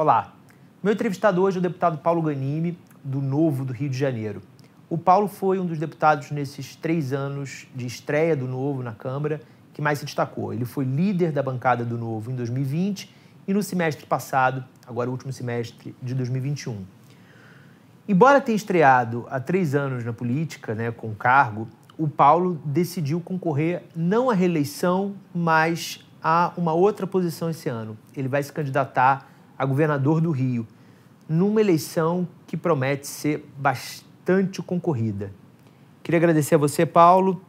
Olá, meu entrevistado hoje é o deputado Paulo Ganimi, do Novo do Rio de Janeiro. O Paulo foi um dos deputados nesses 3 anos de estreia do Novo na Câmara que mais se destacou. Ele foi líder da bancada do Novo em 2020 e no semestre passado, agora o último semestre de 2021. Embora tenha estreado há 3 anos na política, com o cargo, o Paulo decidiu concorrer não à reeleição, mas a uma outra posição esse ano. Ele vai se candidatar a governador do Rio, numa eleição que promete ser bastante concorrida. Queria agradecer a você, Paulo,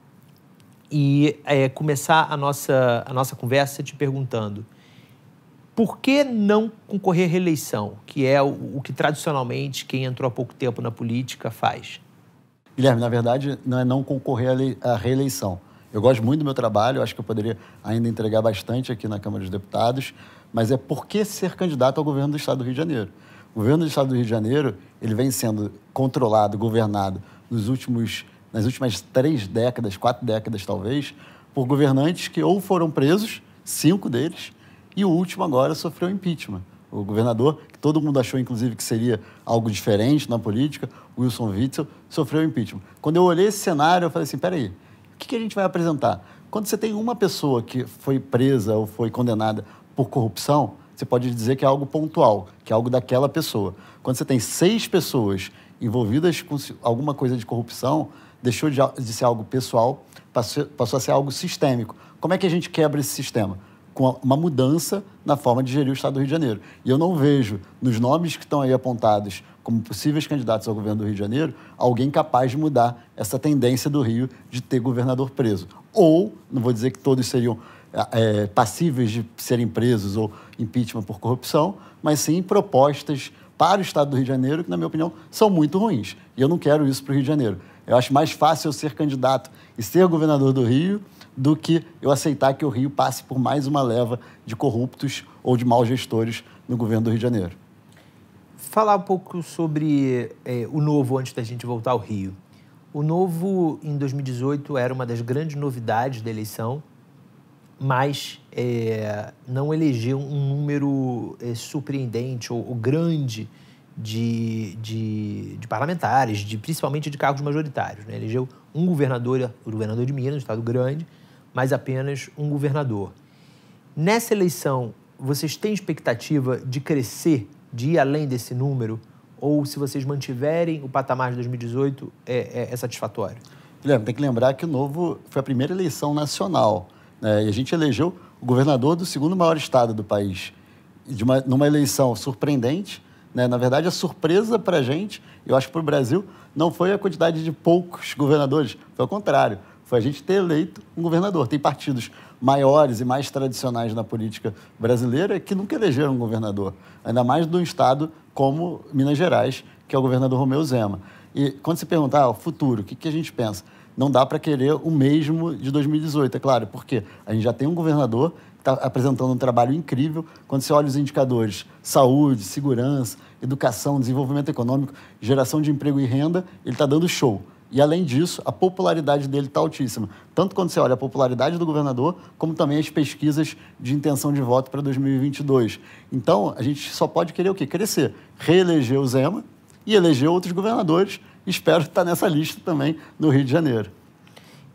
e começar a nossa conversa te perguntando: por que não concorrer à reeleição, que é o que tradicionalmente quem entrou há pouco tempo na política faz? Guilherme, na verdade, não é não concorrer à reeleição. Eu gosto muito do meu trabalho, acho que eu poderia ainda entregar bastante aqui na Câmara dos Deputados, mas é por que ser candidato ao governo do Estado do Rio de Janeiro? O governo do Estado do Rio de Janeiro, ele vem sendo controlado, governado nas últimas 3 décadas, 4 décadas talvez, por governantes que ou foram presos, 5 deles, e o último agora sofreu impeachment. O governador, que todo mundo achou, inclusive, que seria algo diferente na política, Wilson Witzel, sofreu impeachment. Quando eu olhei esse cenário, eu falei assim, peraí, o que a gente vai apresentar? Quando você tem uma pessoa que foi presa ou foi condenada por corrupção, você pode dizer que é algo pontual, que é algo daquela pessoa. Quando você tem 6 pessoas envolvidas com alguma coisa de corrupção, deixou de ser algo pessoal, passou a ser algo sistêmico. Como é que a gente quebra esse sistema? Com uma mudança na forma de gerir o Estado do Rio de Janeiro. E eu não vejo, nos nomes que estão aí apontados como possíveis candidatos ao governo do Rio de Janeiro, alguém capaz de mudar essa tendência do Rio de ter governador preso. Ou, não vou dizer que todos seriam passíveis de serem presos ou impeachment por corrupção, mas sim propostas para o Estado do Rio de Janeiro que, na minha opinião, são muito ruins. E eu não quero isso para o Rio de Janeiro. Eu acho mais fácil eu ser candidato e ser governador do Rio do que eu aceitar que o Rio passe por mais uma leva de corruptos ou de maus gestores no governo do Rio de Janeiro. Falar um pouco sobre o Novo antes da gente voltar ao Rio. O Novo, em 2018, era uma das grandes novidades da eleição, mas não elegeu um número surpreendente ou grande de parlamentares, principalmente de cargos majoritários. Elegeu um governador, o governador de Minas, um estado grande, mas apenas um governador. Nessa eleição, vocês têm expectativa de crescer, de ir além desse número? Ou, se vocês mantiverem o patamar de 2018, é satisfatório? Guilherme, tem que lembrar que o Novo foi a primeira eleição nacional, né? E a gente elegeu o governador do 2º maior estado do país. Numa eleição surpreendente, né? Na verdade, a surpresa para a gente, eu acho que para o Brasil, não foi a quantidade de poucos governadores, foi ao contrário. Foi a gente ter eleito um governador. Tem partidos maiores e mais tradicionais na política brasileira que nunca elegeram um governador, ainda mais de um estado como Minas Gerais, que é o governador Romeu Zema. E quando se perguntar o futuro, o que a gente pensa? Não dá para querer o mesmo de 2018, é claro, porque a gente já tem um governador que está apresentando um trabalho incrível. Quando você olha os indicadores, saúde, segurança, educação, desenvolvimento econômico, geração de emprego e renda, ele está dando show. E, além disso, a popularidade dele está altíssima. Tanto quando você olha a popularidade do governador, como também as pesquisas de intenção de voto para 2022. Então, a gente só pode querer o quê? Crescer. Reeleger o Zema e eleger outros governadores. Espero estar nessa lista também no Rio de Janeiro.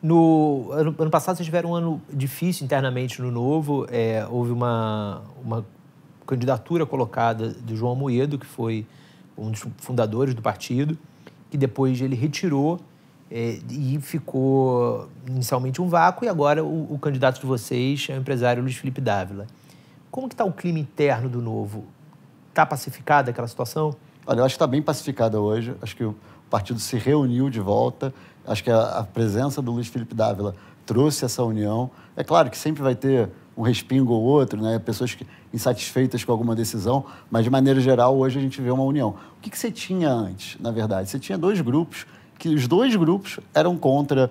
No ano passado, vocês tiveram um ano difícil internamente no Novo. Houve uma candidatura colocada do João Amoedo, que foi um dos fundadores do partido, que depois ele retirou e ficou inicialmente um vácuo, e agora o candidato de vocês é o empresário Luiz Felipe Dávila. Como que está o clima interno do Novo? Está pacificada aquela situação? Olha, eu acho que está bem pacificada hoje. Acho que o partido se reuniu de volta. Acho que a presença do Luiz Felipe Dávila trouxe essa união. É claro que sempre vai ter um respingo ou outro, né? Pessoas insatisfeitas com alguma decisão, mas, de maneira geral, hoje a gente vê uma união. O que você tinha antes, na verdade? Você tinha 2 grupos, que os 2 grupos eram contra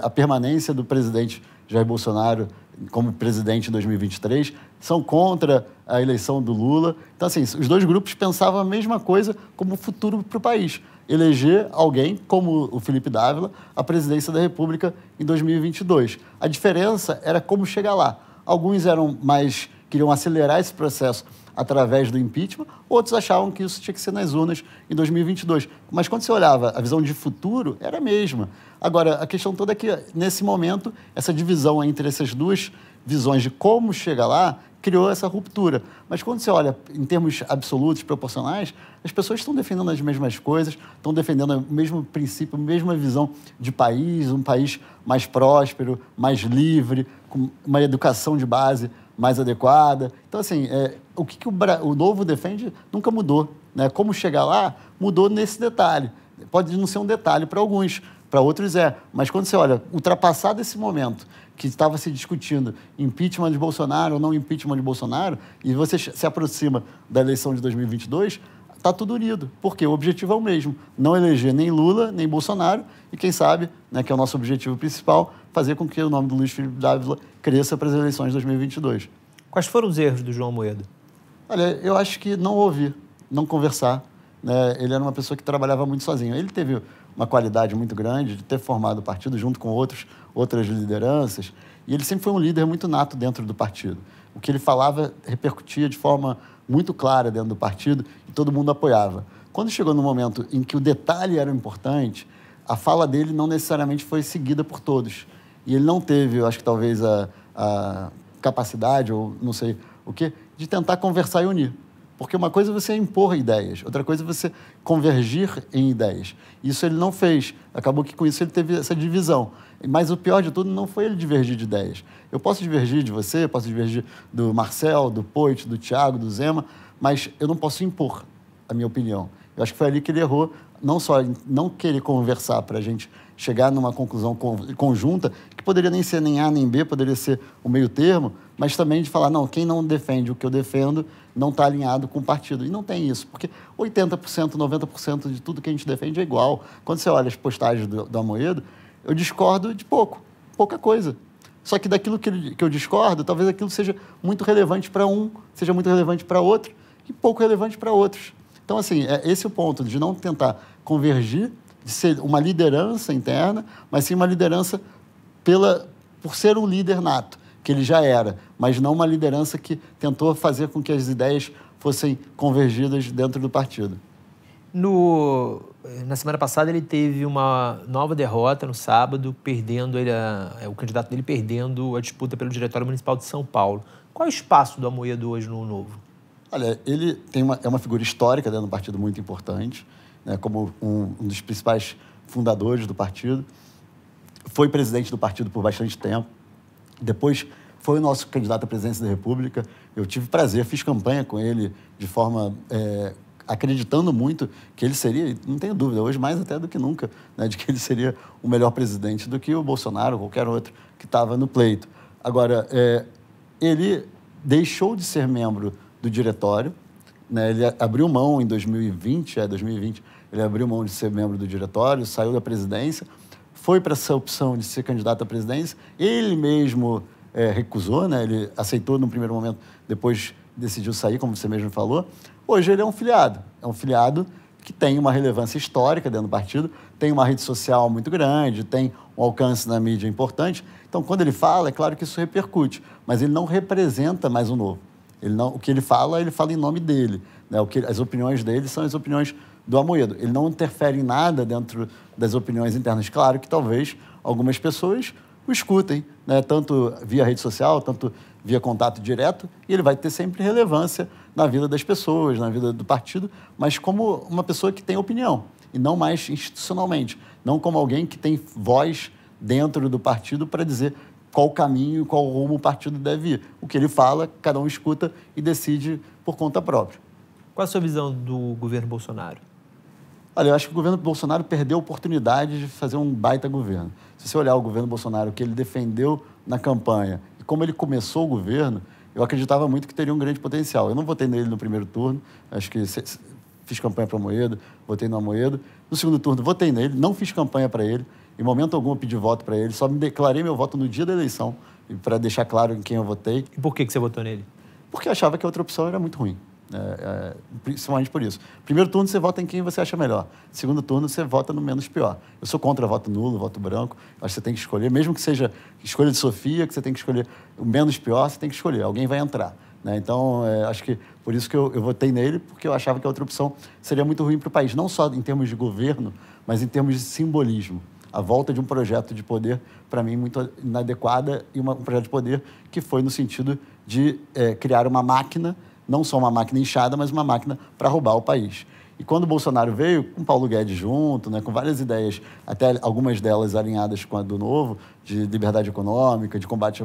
a permanência do presidente Jair Bolsonaro como presidente em 2023, são contra a eleição do Lula. Então, assim, os 2 grupos pensavam a mesma coisa como futuro para o país. Eleger alguém, como o Felipe Dávila, à presidência da República em 2022. A diferença era como chegar lá. Alguns eram mais queriam acelerar esse processo através do impeachment, outros achavam que isso tinha que ser nas urnas em 2022. Mas quando você olhava, a visão de futuro era a mesma. Agora, a questão toda é que, nesse momento, essa divisão entre essas duas visões de como chegar lá criou essa ruptura. Mas quando você olha em termos absolutos, proporcionais, as pessoas estão defendendo as mesmas coisas, estão defendendo o mesmo princípio, a mesma visão de país, um país mais próspero, mais livre, com uma educação de base mais adequada. Então, assim, o que o Novo defende nunca mudou, né? Como chegar lá, mudou nesse detalhe. Pode não ser um detalhe para alguns, para outros é. Mas quando você olha, ultrapassado esse momento que estava se discutindo impeachment de Bolsonaro ou não impeachment de Bolsonaro, e você se aproxima da eleição de 2022, está tudo unido. Porque o objetivo é o mesmo, não eleger nem Lula, nem Bolsonaro, e quem sabe, né, que é o nosso objetivo principal, fazer com que o nome do Luiz Felipe Dávila cresça para as eleições de 2022. Quais foram os erros do João Amoedo? Olha, eu acho que não ouvir, não conversar, né? Ele era uma pessoa que trabalhava muito sozinho. Ele teve uma qualidade muito grande de ter formado o partido junto com outras lideranças, e ele sempre foi um líder muito nato dentro do partido. O que ele falava repercutia de forma muito clara dentro do partido e todo mundo apoiava. Quando chegou no momento em que o detalhe era importante, a fala dele não necessariamente foi seguida por todos. E ele não teve, eu acho que talvez a capacidade, ou não sei o quê, de tentar conversar e unir. Porque uma coisa é você impor ideias, outra coisa é você convergir em ideias. Isso ele não fez. Acabou que com isso ele teve essa divisão. Mas o pior de tudo não foi ele divergir de ideias. Eu posso divergir de você, posso divergir do Marcel, do Poit, do Thiago, do Zema, mas eu não posso impor a minha opinião. Eu acho que foi ali que ele errou, não só em não querer conversar para a gente chegar numa conclusão conjunta, que poderia nem ser nem A nem B, poderia ser o meio termo, mas também de falar, não, quem não defende o que eu defendo não está alinhado com o partido. E não tem isso, porque 80%, 90% de tudo que a gente defende é igual. Quando você olha as postagens do Amoedo, eu discordo de pouca coisa. Só que daquilo que eu discordo, talvez aquilo seja muito relevante para um, seja muito relevante para outro, e pouco relevante para outros. Então, assim, esse é o ponto, de não tentar convergir, de ser uma liderança interna, mas sim uma liderança por ser um líder nato, que ele já era, mas não uma liderança que tentou fazer com que as ideias fossem convergidas dentro do partido. Na semana passada ele teve uma nova derrota no sábado, perdendo o candidato dele perdendo a disputa pelo Diretório Municipal de São Paulo. Qual é o espaço do Amoedo hoje no Novo? Olha, ele é uma figura histórica dentro do partido muito importante, né, como um dos principais fundadores do partido. Foi presidente do partido por bastante tempo. Depois foi o nosso candidato à presidência da República. Eu tive prazer, fiz campanha com ele de forma acreditando muito que ele seria, não tenho dúvida, hoje mais até do que nunca, né, de que ele seria o melhor presidente do que o Bolsonaro ou qualquer outro que estava no pleito. Agora, ele deixou de ser membro do diretório, né, ele abriu mão em 2020, ele abriu mão de ser membro do diretório, saiu da presidência, foi para essa opção de ser candidato à presidência, ele mesmo recusou, né, ele aceitou no primeiro momento, depois decidiu sair, como você mesmo falou. Hoje ele é um filiado que tem uma relevância histórica dentro do partido, tem uma rede social muito grande, tem um alcance na mídia importante. Então, quando ele fala, é claro que isso repercute, mas ele não representa mais o Novo. O que ele fala em nome dele, né? As opiniões dele são as opiniões do Amoedo. Ele não interfere em nada dentro das opiniões internas. Claro que talvez algumas pessoas o escutem, né? Tanto via rede social, tanto via contato direto, e ele vai ter sempre relevância na vida das pessoas, na vida do partido, mas como uma pessoa que tem opinião, e não mais institucionalmente, não como alguém que tem voz dentro do partido para dizer qual caminho, qual rumo o partido deve ir. O que ele fala, cada um escuta e decide por conta própria. Qual a sua visão do governo Bolsonaro? Olha, eu acho que o governo Bolsonaro perdeu a oportunidade de fazer um baita governo. Se você olhar o governo Bolsonaro, o que ele defendeu na campanha e como ele começou o governo, eu acreditava muito que teria um grande potencial. Eu não votei nele no primeiro turno, acho que fiz campanha para o Amoedo, votei no Amoedo. No segundo turno, votei nele, não fiz campanha para ele, em momento algum eu pedi voto para ele, só me declarei meu voto no dia da eleição, para deixar claro em quem eu votei. E por que você votou nele? Porque eu achava que a outra opção era muito ruim. Principalmente por isso. Primeiro turno você vota em quem você acha melhor. Segundo turno você vota no menos pior. Eu sou contra voto nulo, voto branco. Acho que você tem que escolher, mesmo que seja escolha de Sofia, que você tem que escolher o menos pior, você tem que escolher. Alguém vai entrar. né? Então, acho que por isso que eu votei nele, porque eu achava que a outra opção seria muito ruim para o país, não só em termos de governo, mas em termos de simbolismo. A volta de um projeto de poder, para mim, muito inadequada, e um projeto de poder que foi no sentido de criar uma máquina, não só uma máquina inchada, mas uma máquina para roubar o país. E quando o Bolsonaro veio, com Paulo Guedes junto, né, com várias ideias, até algumas delas alinhadas com a do Novo, de liberdade econômica, de combate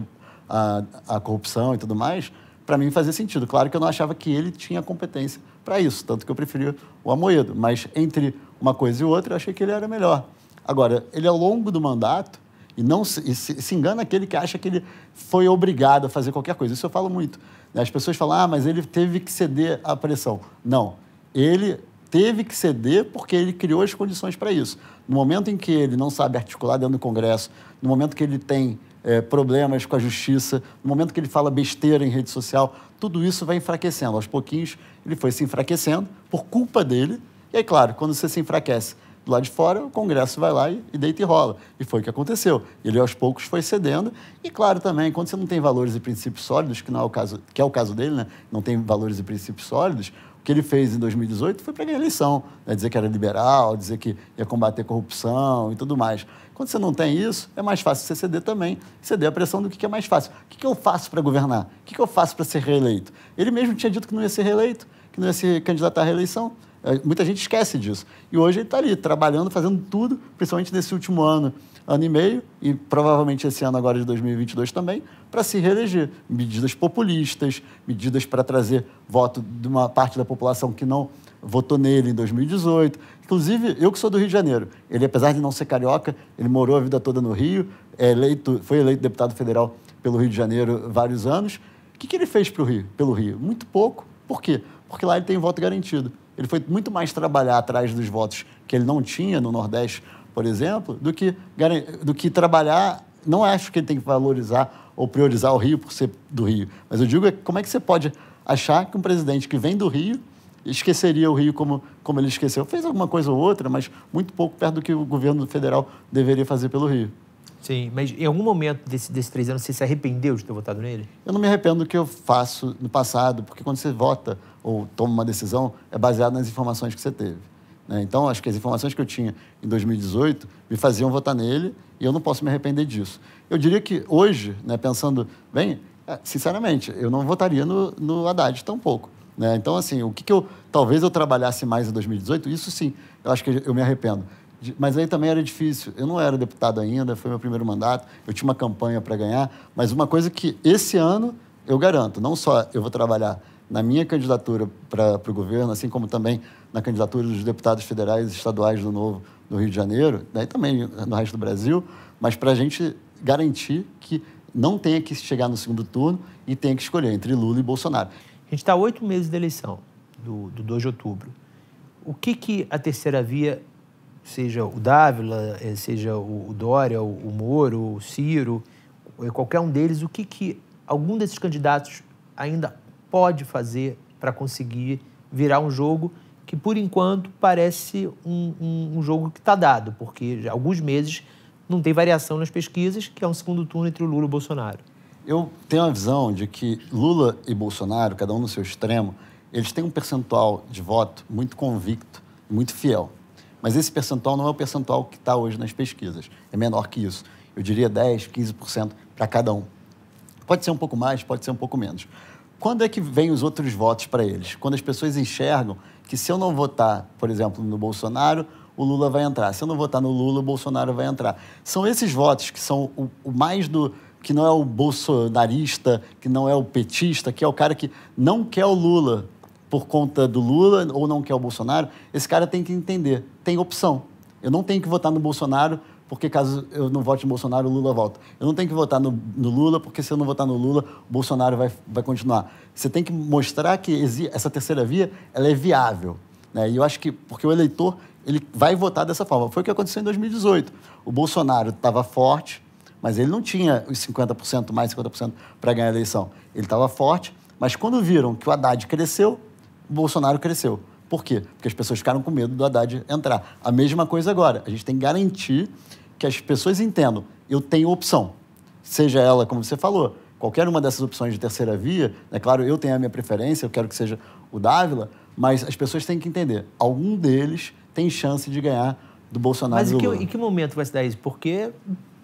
à corrupção e tudo mais, para mim fazia sentido. Claro que eu não achava que ele tinha competência para isso, tanto que eu preferia o Amoedo. Mas entre uma coisa e outra, eu achei que ele era melhor. Agora, ele ao longo do mandato, se engana aquele que acha que ele foi obrigado a fazer qualquer coisa. Isso eu falo muito. As pessoas falam, mas ele teve que ceder à pressão. Não, ele teve que ceder porque ele criou as condições para isso. No momento em que ele não sabe articular dentro do Congresso, no momento que ele tem problemas com a justiça, no momento que ele fala besteira em rede social, tudo isso vai enfraquecendo. Aos pouquinhos, ele foi se enfraquecendo por culpa dele. E aí, claro, quando você se enfraquece do lado de fora, o Congresso vai lá e deita e rola. E foi o que aconteceu. Ele, aos poucos, foi cedendo. E, claro, também, quando você não tem valores e princípios sólidos, que não é o caso, que é o caso dele, né? Não tem valores e princípios sólidos, o que ele fez em 2018 foi para ganhar a eleição, né? Dizer que era liberal, dizer que ia combater corrupção e tudo mais. Quando você não tem isso, é mais fácil você ceder também, ceder a pressão do que é mais fácil. O que eu faço para governar? O que eu faço para ser reeleito? Ele mesmo tinha dito que não ia ser reeleito, que não ia se candidatar à reeleição. Muita gente esquece disso. E hoje ele está ali, trabalhando, fazendo tudo, principalmente nesse último ano e meio, e provavelmente esse ano agora de 2022 também, para se reeleger. Medidas populistas, medidas para trazer voto de uma parte da população que não votou nele em 2018. Inclusive, eu que sou do Rio de Janeiro, ele, apesar de não ser carioca, ele morou a vida toda no Rio, foi eleito deputado federal pelo Rio de Janeiro vários anos. O que ele fez pelo Rio? Muito pouco. Por quê? Porque lá ele tem voto garantido. Ele foi muito mais trabalhar atrás dos votos que ele não tinha no Nordeste, por exemplo, do que trabalhar. Não acho que ele tem que valorizar ou priorizar o Rio por ser do Rio. Mas eu digo, como é que você pode achar que um presidente que vem do Rio esqueceria o Rio como ele esqueceu? Fez alguma coisa ou outra, mas muito pouco perto do que o governo federal deveria fazer pelo Rio. Sim, mas em algum momento desses 3 anos você se arrependeu de ter votado nele? Eu não me arrependo do que eu faço no passado, porque quando você vota ou toma uma decisão, é baseado nas informações que você teve, né? Então, acho que as informações que eu tinha em 2018 me faziam votar nele e eu não posso me arrepender disso. Eu diria que hoje, né, pensando bem, sinceramente, eu não votaria no Haddad tampouco, né? Então, assim, o que talvez eu trabalhasse mais em 2018, isso sim, eu acho que eu me arrependo. Mas aí também era difícil. Eu não era deputado ainda, foi meu primeiro mandato, eu tinha uma campanha para ganhar, mas uma coisa que esse ano eu garanto, não só eu vou trabalhar na minha candidatura para o governo, assim como também na candidatura dos deputados federais e estaduais do Novo no Rio de Janeiro, daí também no resto do Brasil, mas para a gente garantir que não tenha que chegar no segundo turno e tenha que escolher entre Lula e Bolsonaro. A gente está a 8 meses da eleição, do 2 de outubro. O que a terceira via, seja o Dávila, seja o Dória, o Moro, o Ciro, qualquer um deles, o que algum desses candidatos ainda pode fazer para conseguir virar um jogo que, por enquanto, parece um jogo que está dado, porque já há alguns meses não tem variação nas pesquisas, que é um segundo turno entre o Lula e o Bolsonaro. Eu tenho a visão de que Lula e Bolsonaro, cada um no seu extremo, eles têm um percentual de voto muito convicto, muito fiel. Mas esse percentual não é o percentual que está hoje nas pesquisas. É menor que isso. Eu diria 10%, 15% para cada um. Pode ser um pouco mais, pode ser um pouco menos. Quando é que vem os outros votos para eles? Quando as pessoas enxergam que se eu não votar, por exemplo, no Bolsonaro, o Lula vai entrar. Se eu não votar no Lula, o Bolsonaro vai entrar. São esses votos que são o mais do... que não é o bolsonarista, que não é o petista, que é o cara que não quer o Lula por conta do Lula ou não quer o Bolsonaro. Esse cara tem que entender, tem opção. Eu não tenho que votar no Bolsonaro porque caso eu não vote no Bolsonaro, o Lula volta. Eu não tenho que votar no Lula porque se eu não votar no Lula, o Bolsonaro vai continuar. Você tem que mostrar que essa terceira via ela é viável, né? E eu acho que, porque o eleitor ele vai votar dessa forma. Foi o que aconteceu em 2018. O Bolsonaro estava forte, mas ele não tinha os 50%, mais 50% para ganhar a eleição. Ele estava forte, mas quando viram que o Haddad cresceu, o Bolsonaro cresceu. Por quê? Porque as pessoas ficaram com medo do Haddad entrar. A mesma coisa agora. A gente tem que garantir que as pessoas entendam. Eu tenho opção. Seja ela, como você falou, qualquer uma dessas opções de terceira via, é claro, eu tenho a minha preferência, eu quero que seja o Dávila, mas as pessoas têm que entender, algum deles tem chance de ganhar do Bolsonaro e do Lula. Mas em que momento vai se dar isso? Porque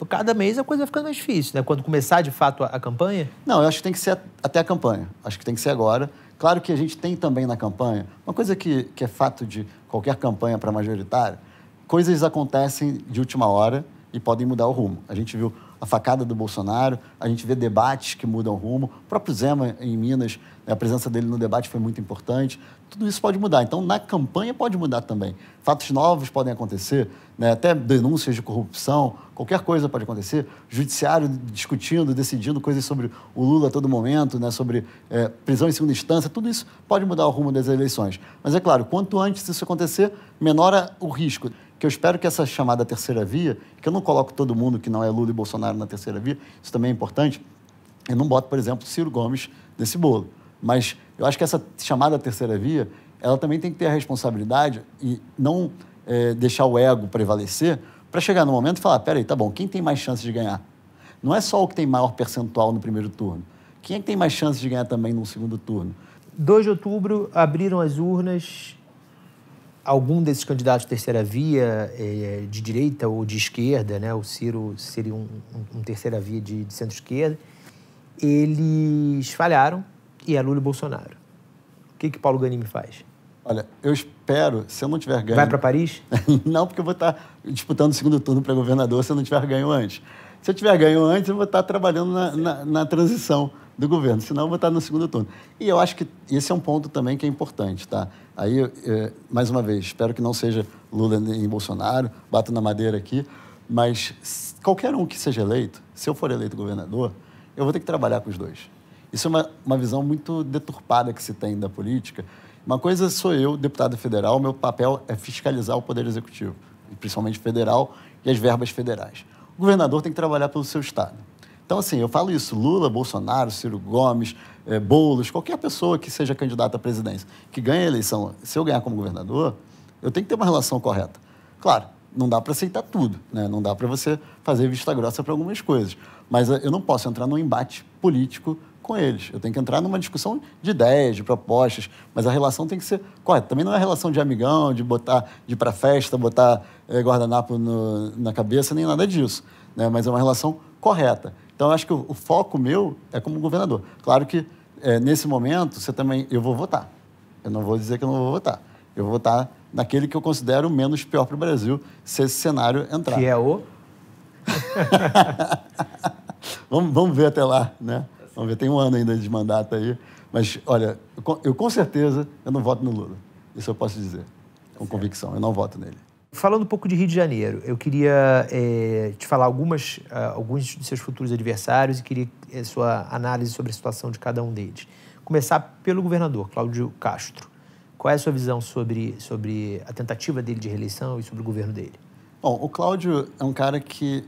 cada mês a coisa vai ficando mais difícil, né? Quando começar, de fato, a campanha? Não, eu acho que tem que ser até a campanha. Acho que tem que ser agora. Claro que a gente tem também na campanha, uma coisa que é fato de qualquer campanha para majoritário, coisas acontecem de última hora e podem mudar o rumo. A gente viu a facada do Bolsonaro, a gente vê debates que mudam o rumo. O próprio Zema, em Minas, a presença dele no debate foi muito importante. Tudo isso pode mudar. Então, na campanha pode mudar também. Fatos novos podem acontecer, né? Até denúncias de corrupção, qualquer coisa pode acontecer. Judiciário discutindo, decidindo coisas sobre o Lula a todo momento, né? Sobre prisão em segunda instância, tudo isso pode mudar o rumo das eleições. Mas, é claro, quanto antes isso acontecer, menor o risco. Que eu espero que essa chamada terceira via, que eu não coloco todo mundo que não é Lula e Bolsonaro na terceira via, isso também é importante, eu não boto, por exemplo, Ciro Gomes nesse bolo. Mas eu acho que essa chamada terceira via, ela também tem que ter a responsabilidade e não deixar o ego prevalecer para chegar no momento e falar, peraí, tá bom, quem tem mais chance de ganhar? Não é só o que tem maior percentual no primeiro turno. Quem é que tem mais chance de ganhar também no segundo turno? 2 de outubro, abriram as urnas. Algum desses candidatos de terceira via, de direita ou de esquerda, né? O Ciro seria um terceira via de centro-esquerda, eles falharam e é Lula e Bolsonaro. O que Paulo Ganimi faz? Olha, eu espero, se eu não tiver ganho... Vai para Paris? Não, porque eu vou estar disputando o segundo turno para governador se eu não tiver ganho antes. Se eu tiver ganho antes, eu vou estar trabalhando na transição do governo, senão eu vou estar no segundo turno. E eu acho que esse é um ponto também que é importante, tá? Aí, mais uma vez, espero que não seja Lula nem Bolsonaro, bato na madeira aqui, mas qualquer um que seja eleito, se eu for eleito governador, eu vou ter que trabalhar com os dois. Isso é uma visão muito deturpada que se tem da política. Uma coisa sou eu, deputado federal, meu papel é fiscalizar o Poder Executivo, principalmente federal e as verbas federais. O governador tem que trabalhar pelo seu estado. Então, assim, eu falo isso, Lula, Bolsonaro, Ciro Gomes, Boulos, qualquer pessoa que seja candidata à presidência, que ganhe a eleição, se eu ganhar como governador, eu tenho que ter uma relação correta. Claro, não dá para aceitar tudo, né? Não dá para você fazer vista grossa para algumas coisas, mas eu não posso entrar num embate político com eles. Eu tenho que entrar numa discussão de ideias, de propostas, mas a relação tem que ser correta. Também não é relação de amigão, de ir para festa, botar guardanapo na cabeça, nem nada disso, né? Mas é uma relação correta. Então, eu acho que o foco meu é como governador. Claro que, nesse momento, eu vou votar. Eu não vou dizer que eu não vou votar. Eu vou votar naquele que eu considero menos pior para o Brasil, se esse cenário entrar. Que é o? Vamos ver até lá, né? Vamos ver, tem um ano ainda de mandato aí. Mas, olha, eu com certeza eu não voto no Lula. Isso eu posso dizer, com convicção. Eu não voto nele. Falando um pouco de Rio de Janeiro, eu queria te falar alguns de seus futuros adversários e queria sua análise sobre a situação de cada um deles. Começar pelo governador, Cláudio Castro. Qual é a sua visão sobre a tentativa dele de reeleição e sobre o governo dele? Bom, o Cláudio é um cara que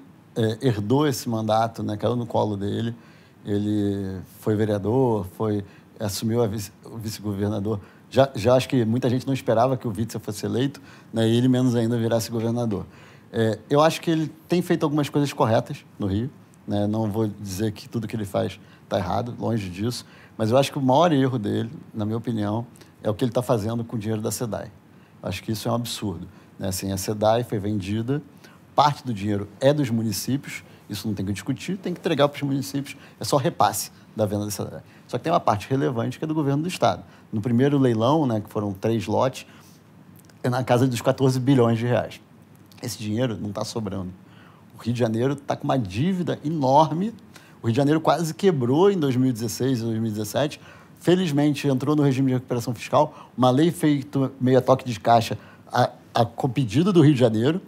herdou esse mandato, né, caiu no colo dele. Ele foi vereador, assumiu o vice-governador. Já acho que muita gente não esperava que o vice fosse eleito, né, e ele menos ainda virasse governador. Eu acho que ele tem feito algumas coisas corretas no Rio, né? Não vou dizer que tudo que ele faz está errado, longe disso, mas eu acho que o maior erro dele, na minha opinião, é o que ele está fazendo com o dinheiro da SEDAI. Acho que isso é um absurdo, né? Assim, a SEDAI foi vendida, parte do dinheiro é dos municípios, isso não tem que discutir, tem que entregar para os municípios, é só repasse da venda da SEDAI. Só que tem uma parte relevante que é do governo do Estado. No primeiro leilão, né, que foram 3 lotes, é na casa dos 14 bilhões de reais. Esse dinheiro não está sobrando. O Rio de Janeiro está com uma dívida enorme. O Rio de Janeiro quase quebrou em 2016 e 2017. Felizmente, entrou no regime de recuperação fiscal, uma lei feita meio a toque de caixa com pedido do Rio de Janeiro.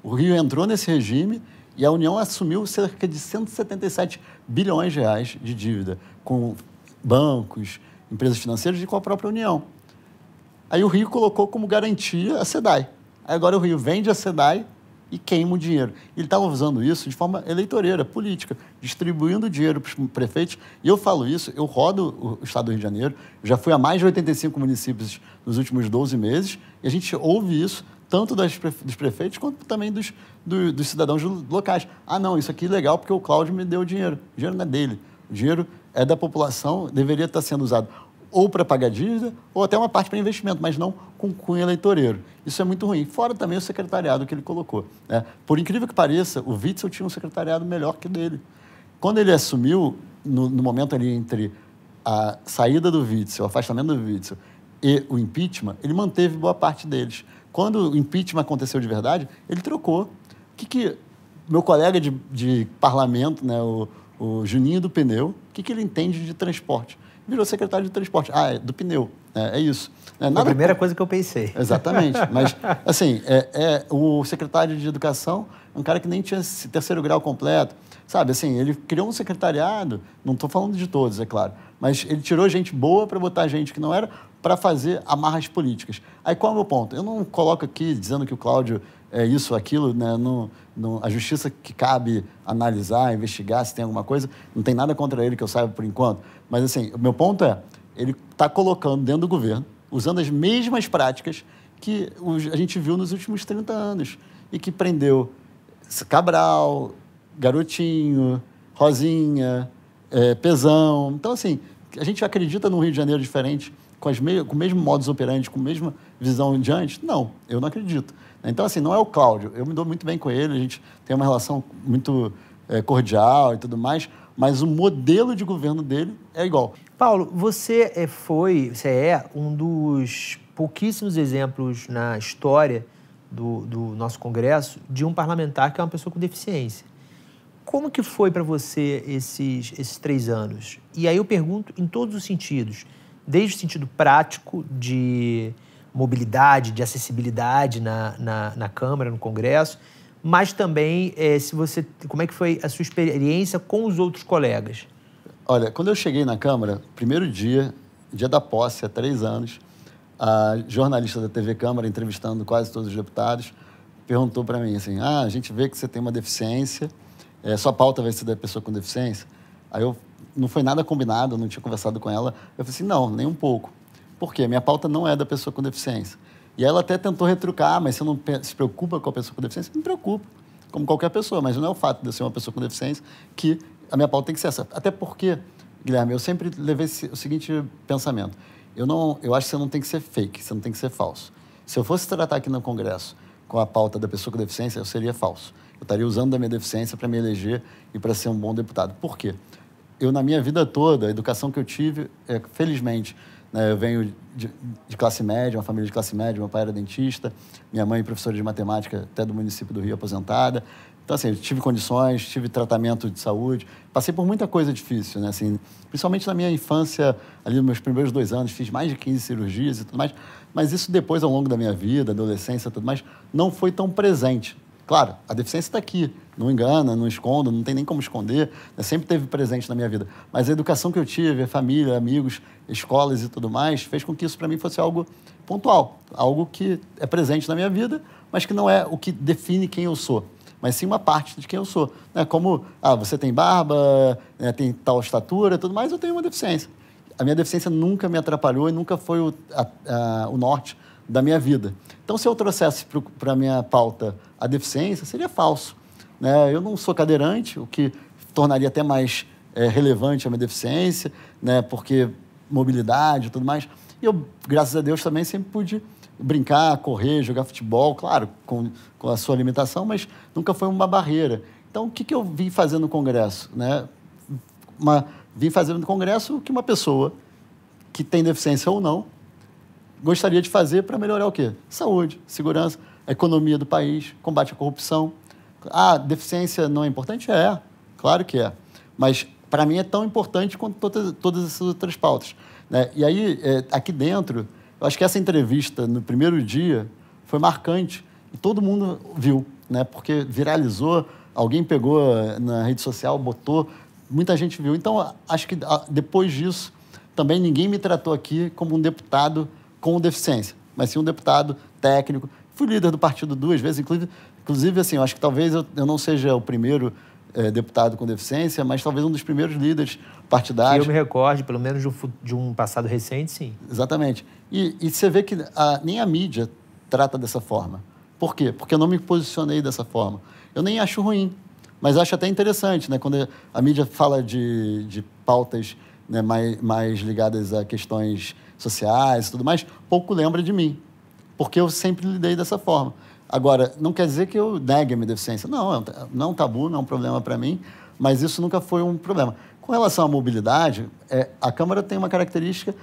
O Rio entrou nesse regime e a União assumiu cerca de 177 bilhões de reais de dívida com bancos, empresas financeiras e com a própria União. Aí o Rio colocou como garantia a SEDAI. Aí agora o Rio vende a SEDAI e queima o dinheiro. Ele estava usando isso de forma eleitoreira, política, distribuindo dinheiro para os prefeitos. E eu falo isso, eu rodo o estado do Rio de Janeiro, já fui a mais de 85 municípios nos últimos 12 meses, e a gente ouve isso tanto dos prefeitos quanto também dos cidadãos locais. Ah, não, isso aqui é legal porque o Cláudio me deu o dinheiro. O dinheiro não é dele. O dinheiro é da população, deveria estar sendo usado ou para pagar dívida, ou até uma parte para investimento, mas não com cunho eleitoreiro. Isso é muito ruim. Fora também o secretariado que ele colocou, né? Por incrível que pareça, o Witzel tinha um secretariado melhor que o dele. Quando ele assumiu, no momento ali entre a saída do Witzel, o afastamento do Witzel e o impeachment, ele manteve boa parte deles. Quando o impeachment aconteceu de verdade, ele trocou. O que meu colega de parlamento, né, o Juninho do Pneu, o que ele entende de transporte? Virou secretário de transporte. É do pneu. É isso. Foi a primeira coisa que eu pensei. Exatamente. Mas, assim, o secretário de Educação é um cara que nem tinha terceiro grau completo. Sabe, assim, ele criou um secretariado, não estou falando de todos, é claro, mas ele tirou gente boa para botar gente que não era para fazer amarras políticas. Aí qual é o meu ponto? Eu não coloco aqui dizendo que o Cláudio é isso, aquilo, né? A justiça que cabe analisar, investigar se tem alguma coisa, não tem nada contra ele que eu saiba por enquanto. Mas, assim, o meu ponto é, ele está colocando dentro do governo, usando as mesmas práticas que a gente viu nos últimos 30 anos e que prendeu Cabral, Garotinho, Rosinha, Pezão. Então, assim, a gente acredita num Rio de Janeiro diferente, com o mesmo modus operandi, com a mesma visão diante? Não, eu não acredito. Então, assim, não é o Cláudio. Eu me dou muito bem com ele, a gente tem uma relação muito cordial e tudo mais, mas o modelo de governo dele é igual. Paulo, você é um dos pouquíssimos exemplos na história do nosso Congresso de um parlamentar que é uma pessoa com deficiência. Como que foi para você esses 3 anos? E aí eu pergunto em todos os sentidos, desde o sentido prático de mobilidade, de acessibilidade na Câmara, no Congresso, mas também como é que foi a sua experiência com os outros colegas? Olha, quando eu cheguei na Câmara, primeiro dia da posse, há 3 anos, a jornalista da TV Câmara, entrevistando quase todos os deputados, perguntou para mim assim, a gente vê que você tem uma deficiência, sua pauta vai ser da pessoa com deficiência? Aí não foi nada combinado, eu não tinha conversado com ela. Eu falei assim, não, nem um pouco. Por quê? Minha pauta não é da pessoa com deficiência. E ela até tentou retrucar, mas você não se preocupa com a pessoa com deficiência? Me preocupo, como qualquer pessoa, mas não é o fato de eu ser uma pessoa com deficiência que a minha pauta tem que ser essa. Até porque, Guilherme, eu sempre levei o seguinte pensamento. Eu acho que você não tem que ser fake, você não tem que ser falso. Se eu fosse tratar aqui no Congresso com a pauta da pessoa com deficiência, eu seria falso. Eu estaria usando da minha deficiência para me eleger e para ser um bom deputado. Por quê? Eu, na minha vida toda, a educação que eu tive, felizmente, né, eu venho de classe média, uma família de classe média, meu pai era dentista, minha mãe professora de matemática, até do município do Rio, aposentada. Então, assim, eu tive condições, tive tratamento de saúde, passei por muita coisa difícil, né, assim, principalmente na minha infância, ali nos meus primeiros 2 anos, fiz mais de 15 cirurgias e tudo mais, mas isso depois, ao longo da minha vida, adolescência e tudo mais, não foi tão presente. Claro, a deficiência está aqui, não engana, não escondo, não tem nem como esconder, né? Sempre esteve presente na minha vida. Mas a educação que eu tive, a família, amigos, escolas e tudo mais, fez com que isso para mim fosse algo pontual, algo que é presente na minha vida, mas que não é o que define quem eu sou, mas sim uma parte de quem eu sou. Né? Como, você tem barba, né, tem tal estatura e tudo mais, eu tenho uma deficiência. A minha deficiência nunca me atrapalhou e nunca foi o norte da minha vida. Então, se eu trouxesse para a minha pauta a deficiência, seria falso. Né? Eu não sou cadeirante, o que tornaria até mais relevante a minha deficiência, né? Porque mobilidade e tudo mais. E eu, graças a Deus, também sempre pude brincar, correr, jogar futebol, claro, com a sua limitação, mas nunca foi uma barreira. Então, o que eu vim fazer no Congresso? Né? Vim fazer no Congresso o que uma pessoa que tem deficiência ou não gostaria de fazer para melhorar o quê? Saúde, segurança, a economia do país, combate à corrupção. Deficiência não é importante? Claro que é. Mas, para mim, é tão importante quanto todas essas outras pautas. Né? E aí, aqui dentro, eu acho que essa entrevista, no primeiro dia, foi marcante. E todo mundo viu, né? Porque viralizou, alguém pegou na rede social, botou, muita gente viu. Então, acho que depois disso, também ninguém me tratou aqui como um deputado com deficiência, mas sim um deputado técnico. Fui líder do partido 2 vezes, inclusive assim, eu acho que talvez eu não seja o primeiro deputado com deficiência, mas talvez um dos primeiros líderes partidários. Que eu me recorde, pelo menos de um passado recente, sim. Exatamente. E você vê que nem a mídia trata dessa forma. Por quê? Porque eu não me posicionei dessa forma. Eu nem acho ruim, mas acho até interessante, né? Quando a mídia fala de pautas, né, mais ligadas a questões sociais e tudo mais, pouco lembra de mim, porque eu sempre lidei dessa forma. Agora, não quer dizer que eu negue a minha deficiência. Não, não é um tabu, não é um problema para mim, mas isso nunca foi um problema. Com relação à mobilidade, a Câmara tem uma característica,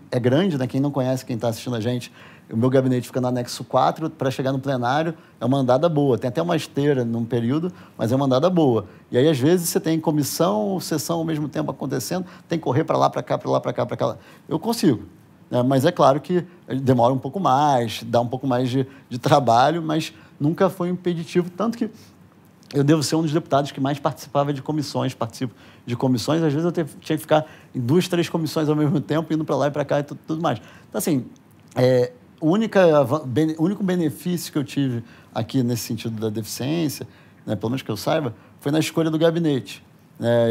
é grande, né? Quem não conhece, quem está assistindo a gente, o meu gabinete fica no anexo 4, para chegar no plenário é uma andada boa. Tem até uma esteira num período, mas é uma andada boa. E aí, às vezes, você tem comissão, sessão ao mesmo tempo acontecendo, tem que correr para lá, para cá, para lá, para cá, para cá. Eu consigo. Mas é claro que demora um pouco mais, dá um pouco mais de trabalho, mas nunca foi impeditivo, tanto que eu devo ser um dos deputados que mais participava de comissões, participo de comissões, às vezes eu tinha que ficar em 2, 3 comissões ao mesmo tempo, indo para lá e para cá e tudo mais. Então, assim, o único benefício que eu tive aqui nesse sentido da deficiência, né, pelo menos que eu saiba, foi na escolha do gabinete.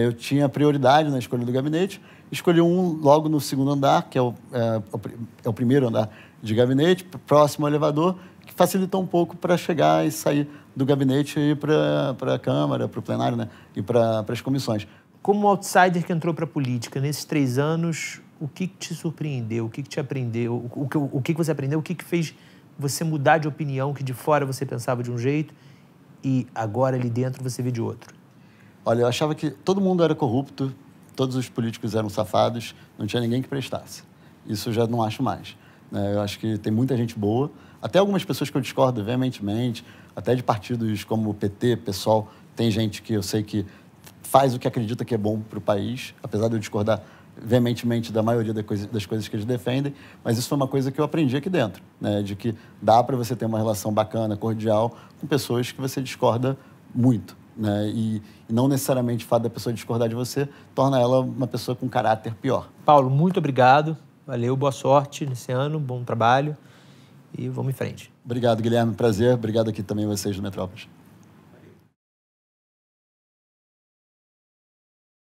Eu tinha prioridade na escolha do gabinete, escolhi um logo no segundo andar, que é o primeiro andar de gabinete, próximo ao elevador, que facilitou um pouco para chegar e sair do gabinete e ir para a Câmara, para o plenário, né, e para as comissões. Como outsider que entrou para a política, nesses 3 anos, o que te surpreendeu? O que te aprendeu? O que você aprendeu? O que fez você mudar de opinião, que de fora você pensava de um jeito e agora ali dentro você vê de outro? Olha, eu achava que todo mundo era corrupto, todos os políticos eram safados, não tinha ninguém que prestasse. Isso eu já não acho mais. Eu acho que tem muita gente boa, até algumas pessoas que eu discordo veementemente, até de partidos como o PT, PSOL, tem gente que eu sei que faz o que acredita que é bom para o país, apesar de eu discordar veementemente da maioria das coisas que eles defendem, mas isso foi uma coisa que eu aprendi aqui dentro, né? De que dá para você ter uma relação bacana, cordial, com pessoas que você discorda muito. Né? E não necessariamente o fato da pessoa discordar de você torna ela uma pessoa com caráter pior. Paulo, muito obrigado. Valeu, boa sorte nesse ano, bom trabalho e vamos em frente. Obrigado, Guilherme. Prazer. Obrigado aqui também a vocês do Metrópolis.